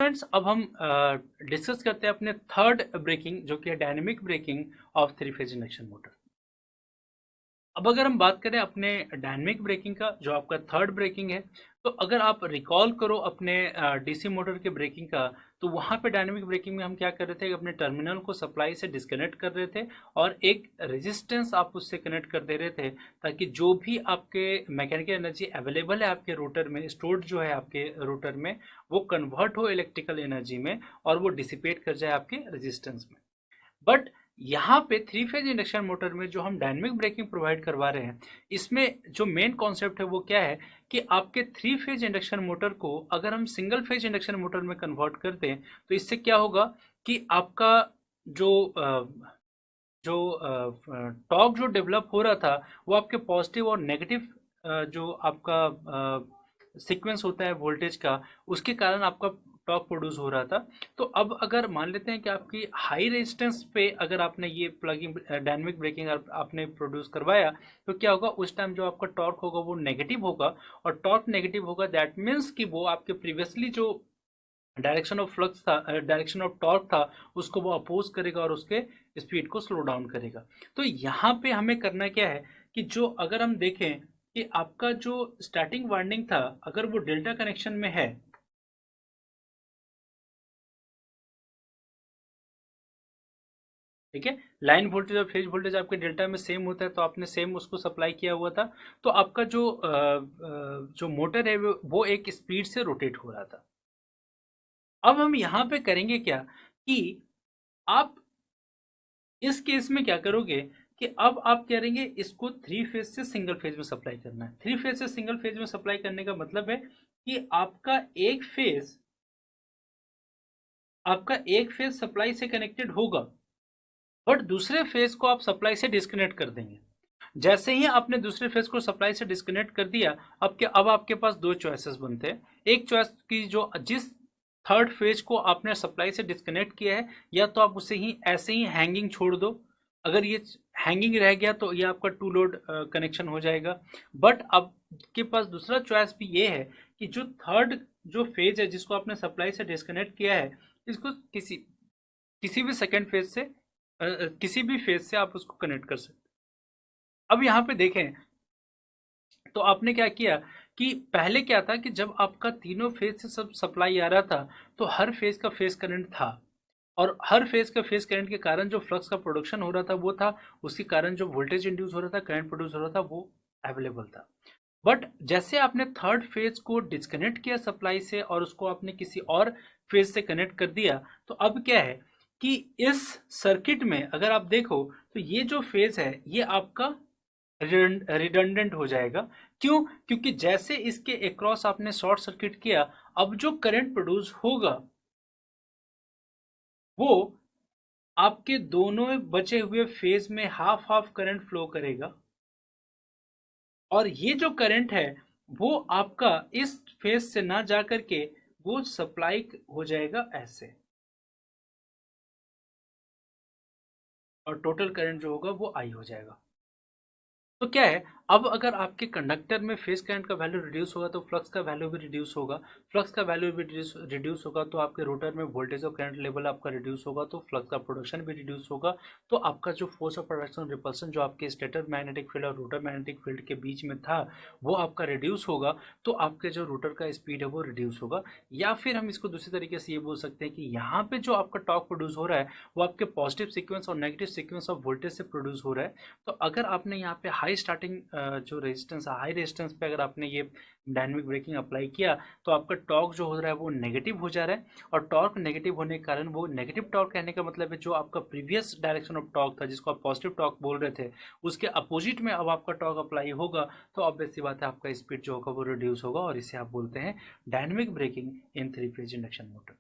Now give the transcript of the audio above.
Friends, अब हम discuss करते हैं अपने थर्ड ब्रेकिंग जो कि है dynamic braking of three phase induction motor. अब अगर हम बात करें अपने डायनेमिक ब्रेकिंग का जो आपका थर्ड ब्रेकिंग है, तो अगर आप रिकॉल करो अपने डीसी मोटर के ब्रेकिंग का, तो वहाँ पे डायनेमिक ब्रेकिंग में हम क्या कर रहे थे कि अपने टर्मिनल को सप्लाई से डिस्कनेक्ट कर रहे थे और एक रेजिस्टेंस आप उससे कनेक्ट कर दे रहे थे, ताकि जो भी आपके मैकेनिकल एनर्जी अवेलेबल है आपके रोटर में, स्टोर्ड जो है आपके रोटर में, वो कन्वर्ट हो इलेक्ट्रिकल एनर्जी में और वो डिसिपेट कर जाए आपके रेजिस्टेंस में। बट यहाँ पे थ्री फेज इंडक्शन मोटर में जो हम डायनेमिक ब्रेकिंग प्रोवाइड करवा रहे हैं, इसमें जो मेन कॉन्सेप्ट है वो क्या है कि आपके थ्री फेज इंडक्शन मोटर को अगर हम सिंगल फेज इंडक्शन मोटर में कन्वर्ट कर दें, तो इससे क्या होगा कि आपका जो टॉर्क जो डेवलप हो रहा था, वो आपके पॉजिटिव और नेगेटिव जो आपका सीक्वेंस होता है वोल्टेज का, उसके कारण आपका टॉर्क प्रोड्यूस हो रहा था। तो अब अगर मान लेते हैं कि आपकी हाई रेजिस्टेंस पे अगर आपने ये प्लगिंग डायनेमिक ब्रेकिंग आपने प्रोड्यूस करवाया, तो क्या होगा, उस टाइम जो आपका टॉर्क होगा वो नेगेटिव होगा। और टॉर्क नेगेटिव होगा, दैट मीन्स कि वो आपके प्रीवियसली जो डायरेक्शन ऑफ फ्लक्स था, डायरेक्शन ऑफ टॉर्क था, उसको वो अपोज करेगा और उसके स्पीड को स्लो डाउन करेगा। तो यहाँ पे हमें करना क्या है कि जो अगर हम देखें कि आपका जो स्टार्टिंग वाइंडिंग था, अगर वो डेल्टा कनेक्शन में है, ठीक है, लाइन वोल्टेज और फेज वोल्टेज आपके डेल्टा में सेम होता है, तो आपने सेम उसको सप्लाई किया हुआ था, तो आपका जो मोटर है वो एक स्पीड से रोटेट हो रहा था। अब हम यहाँ पे करेंगे क्या कि आप इस केस में क्या करोगे कि अब आप करेंगे इसको थ्री फेज से सिंगल फेज में सप्लाई करना है। थ्री फेज से सिंगल फेज में सप्लाई करने का मतलब है कि आपका एक फेज सप्लाई से कनेक्टेड होगा, बट दूसरे फेज को आप सप्लाई से डिस्कनेक्ट कर देंगे। जैसे ही आपने दूसरे फेज को सप्लाई से डिस्कनेक्ट कर दिया, अब आपके पास दो चॉइसेस बनते हैं। एक चॉइस की जो जिस थर्ड फेज को आपने सप्लाई से डिस्कनेक्ट किया है, या तो आप उसे ही ऐसे ही हैंगिंग छोड़ दो। अगर ये हैंगिंग रह गया तो ये आपका टू लोड कनेक्शन हो जाएगा। बट आपके पास दूसरा चॉइस भी ये है कि जो थर्ड जो फेज है जिसको आपने सप्लाई से डिस्कनेक्ट किया है, इसको किसी किसी भी सेकेंड फेज से किसी भी फेज से आप उसको कनेक्ट कर सकते हैं। अब यहाँ पे देखें तो आपने क्या किया कि पहले क्या था कि जब आपका तीनों फेज से सब सप्लाई आ रहा था, तो हर फेज का फेज करंट था, और हर फेज का फेज करंट के कारण जो फ्लक्स का प्रोडक्शन हो रहा था वो था, उसके कारण जो वोल्टेज इंड्यूस हो रहा था, करंट प्रोड्यूस हो रहा था, वो अवेलेबल था। बट जैसे आपने थर्ड फेज को डिस्कनेक्ट किया सप्लाई से और उसको आपने किसी और फेज से कनेक्ट कर दिया, तो अब क्या है कि इस सर्किट में अगर आप देखो तो ये जो फेज है ये आपका रिडंडेंट हो जाएगा। क्यों? क्योंकि जैसे इसके अक्रॉस आपने शॉर्ट सर्किट किया, अब जो करंट प्रोड्यूस होगा वो आपके दोनों बचे हुए फेज में हाफ हाफ करंट फ्लो करेगा, और ये जो करंट है वो आपका इस फेज से ना जा करके वो सप्लाई हो जाएगा ऐसे, और टोटल करंट जो होगा वो आई हो जाएगा। तो क्या है, अब अगर आपके कंडक्टर में फेज करंट का वैल्यू रिड्यूस होगा तो फ्लक्स का वैल्यू भी रिड्यूस होगा। फ्लक्स का वैल्यू भी रिड्यूस होगा तो आपके रोटर में वोल्टेज और करंट लेवल आपका रिड्यूस होगा, तो फ्लक्स का प्रोडक्शन भी रिड्यूस होगा। तो आपका जो फोर्स ऑफ प्रोडक्शन रिपल्सन जो आपके स्टेटर मैग्नेटिक फील्ड और रोटर मैग्नेटिक फील्ड के बीच में था, वो आपका रिड्यूस होगा, तो आपके जो रोटर का स्पीड है वो रिड्यूस होगा। या फिर हम इसको दूसरी तरीके से ये बोल सकते हैं कि यहाँ पे जो आपका टॉर्क प्रोड्यूस हो रहा है वो आपके पॉजिटिव सीक्वेंस और नेगेटिव सीक्वेंस ऑफ वोल्टेज से प्रोड्यूस हो रहा है। तो अगर आपने यहाँ पे हाई स्टार्टिंग जो रेजिस्टेंस है, हाई रेजिस्टेंस पे अगर आपने ये डायनेमिक ब्रेकिंग अप्लाई किया, तो आपका टॉर्क जो हो रहा है वो नेगेटिव हो जा रहा है। और टॉर्क नेगेटिव होने के कारण, वो नेगेटिव टॉर्क कहने का मतलब है जो आपका प्रीवियस डायरेक्शन ऑफ टॉर्क था जिसको आप पॉजिटिव टॉर्क बोल रहे थे, उसके अपोजिट में अब आपका टॉर्क अप्लाई होगा, तो ऑब्वियस सी बात है आपका स्पीड जो होगा वो रिड्यूस होगा, और इसे आप बोलते हैं dynamic braking in three phase induction motor.